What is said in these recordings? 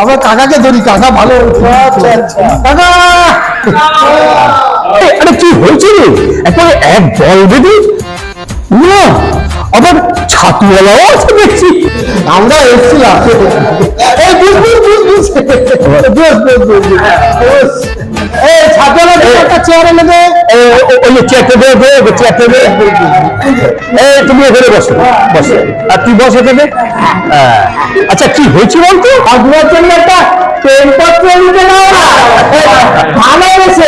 আমার কাকাকে ধরি, কাকা ভালো। কাকা কি হয়েছে রে? একবারে এক জল বেঁধে না, আবার ছাতুওয়ালাও আছে দেখছি। আমরা এসেছিলাম তুমি এখানে বসো বসো, আর তুই বসে দেবে। আচ্ছা কি হয়েছে বলতো? আগুয়ার জন্য একটা প্রেমপত্র নিতে নাও না, ভালো হয়েছে।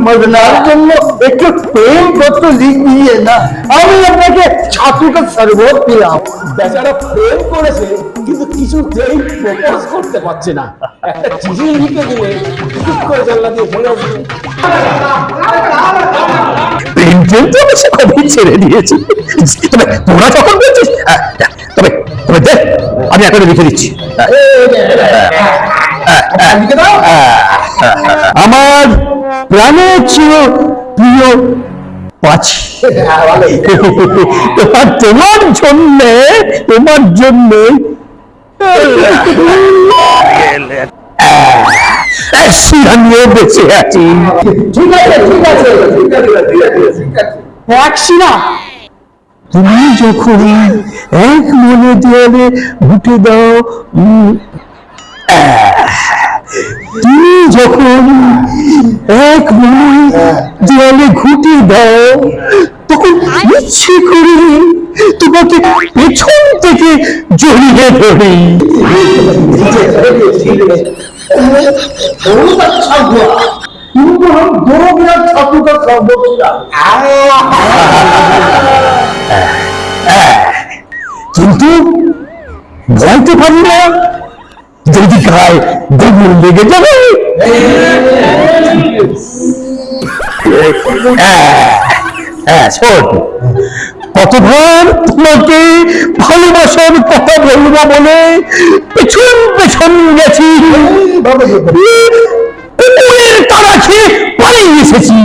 মজনার জন্য একটু প্রেমপত্র লিখিয়ে না, আমি আপনাকে ছাতুকে শরবত দিলাম। বেচারা প্রেম করেছে কিন্তু কিছুতেই প্রপোজ করতে পারছে না। একটা চিঠি লিখে দিলে ঠিক করে জানলা দিয়ে চলে আসবে। প্রেম প্রেম তো সে কবেই ছেড়ে দিয়েছি, তবে তোরা যখন বলছিস তবে তবে দেখ আমি এখন লিখে দিচ্ছি। আমার প্রাণের চেয়ে প্রিয় পাছি, তোমার জন্যে আমিও বেঁচে আছি। ঠিক আছে ঠিক আছে তুমি যখন এক মনে দেয়ালে ঘুটে দাও, তুমি যখন এক মনে দেয়ালে ঘুটে দাও, তখন ইচ্ছে করে তোমাকে পেছন থেকে জড়িয়ে ধরি। কিন্তু বলতে পারি না, যদি গায়ে দেবুল লেগে যাবে। শোন, কতবার তোমাকে ভালোবাসার কথা বলবো বলে পেছন পেছন গেছি, তারা খেয়ে পালিয়ে এসেছি।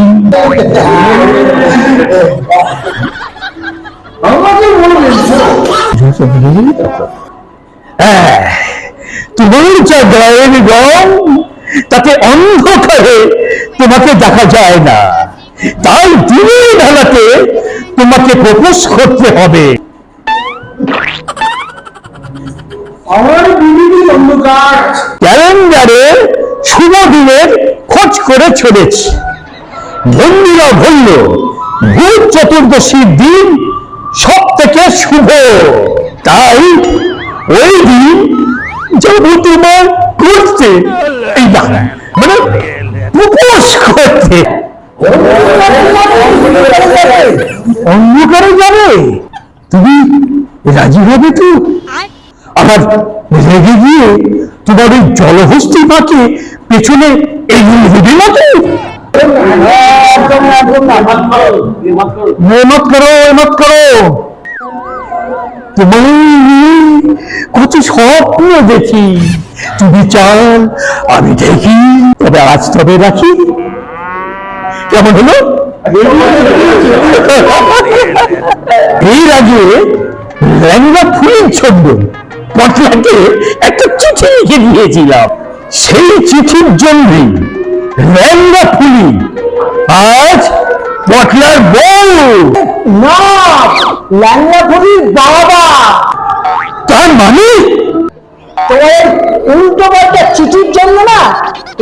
তোমার যা গায়ের রং, তাতে অন্ধকারে তোমাকে দেখা যায় না, তাই দিনের বেলাতে তোমাকে প্রপোজ করতে হবে। আমার বিলিবি অন্ধকার ক্যালেন্ডারে শুভ দিনের খোঁজ করে চলেছি। বন্ধুরা বলল ভূত চতুর্দশীর দিন সব থেকে শুভ, তাই ওই দিন যাবো তোমার করতে, এই না মানে প্রপোজ করতে। অন্ধকারে যাবে? তুমি রাজি হবে তো? আবার রেগে গিয়ে তোমার ওই জলহস্তি পাকে পেছনে এগিয়ে দেবে না তো? মেহনত করো। তোমার কত স্বপ্ন দেখি, তুমি চান আমি দেখি, তবে আজ তবে রাখি। কেমন হলো? এর আগে ল্যাংড়া ফুলের জন্য পটলাকে একটা চিঠি লিখে দিয়েছিলাম, সেই চিঠির জন্যই ল্যাংড়া ফুলি আজ পটলার বউ না, ল্যাংড়া ফুলির বাবা। তার মানে তোমার উল্টো পাল্টা চিঠির জন্য না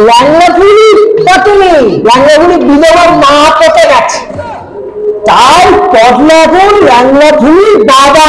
ল্যাংড়া ফুলি পটেনি, ল্যাংড়া ফুলি বিধবার মা পটে গেছে, তাই পটলা ফুল ল্যাংড়া ফুলির বাবা।